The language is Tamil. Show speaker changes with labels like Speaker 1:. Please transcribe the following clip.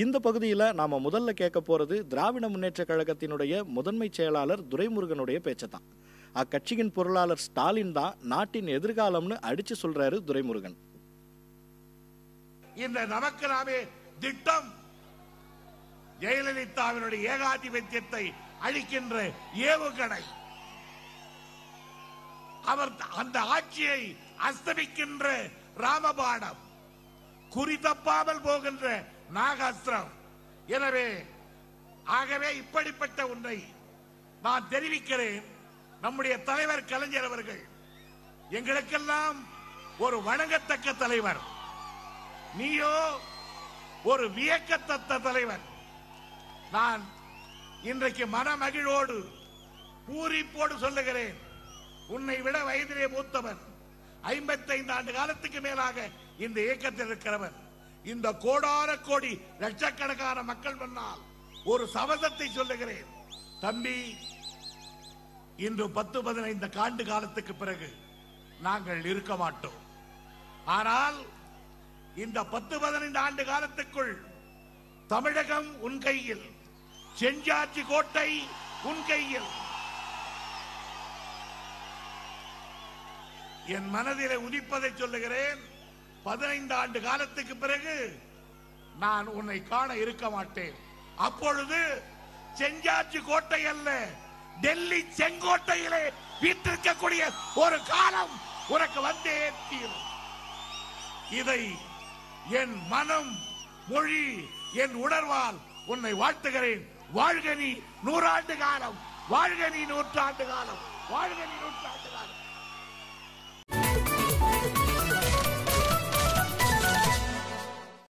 Speaker 1: இந்த பகுதியில் நாம முதல்ல கேட்க போறது திராவிட முன்னேற்ற கழகத்தினுடைய முதன்மை செயலாளர் துரைமுருகனுடைய பேச்சை தான். அக்கட்சியின் பொருளாளர் ஸ்டாலின் தான் நாட்டின் எதிர்காலம்னு அடிச்சு சொல்றாரு துரைமுருகன்.
Speaker 2: இந்த நமக்கு நாமே திட்டம் ஜெயலலிதாவினுடைய ஏகாதிபத்தியத்தை அழிக்கின்ற ஏவுகணை. அவர் அந்த ஆட்சியை அஸ்தமிக்கின்ற ராமபாணம், குறி தப்பாமல் போகின்ற நாகாஸ்திரம். எனவே ஆகவே இப்படிப்பட்ட ஒன்றை நான் தெரிவிக்கிறேன். நம்முடைய தலைவர் கலைஞர் அவர்கள் எங்களுக்கெல்லாம் ஒரு வணங்கத்தக்க தலைவர். நீயோ ஒரு வியக்கத்தக்க தலைவர். நான் இன்றைக்கு மனமகிழோடு பூரிப்போடு சொல்லுகிறேன், உன்னை விட வயதிலே மூத்தவர், 55 ஆண்டு காலத்துக்கு மேலாக இந்த இயக்கத்தில் இருக்கிறவர், இந்த கோடான கோடி லட்சக்கணக்கான மக்கள் முன்னால் ஒரு சபதத்தை சொல்லுகிறேன். தம்பி, இன்று 10-15 ஆண்டு காலத்துக்கு பிறகு நாங்கள் இருக்க மாட்டோம். ஆனால் இந்த 10-15 ஆண்டு காலத்துக்குள் தமிழகம் உன் கையில், செஞ்சாட்சி கோட்டை உன் கையில். என் மனதிலே உதிப்பதை சொல்லுகிறேன். 15 ஆண்டு காலத்துக்கு பிறகு நான் உன்னை காண இருக்க மாட்டேன். அப்பொழுது செஞ்சாட்சி கோட்டை அல்ல, டெல்லி செங்கோட்டையிலே வீட்டிருக்கக்கூடிய ஒரு காலம் உனக்கு வந்தே தீரும். இதை என் மனம், மொழி, என் உணர்வால் உன்னை வாழ்த்துகிறேன். வாழ்க நீ 100 ஆண்டு காலம், வாழ்க நீ 100 ஆண்டு காலம், வாழ்க நீ 100 ஆண்டு காலம்.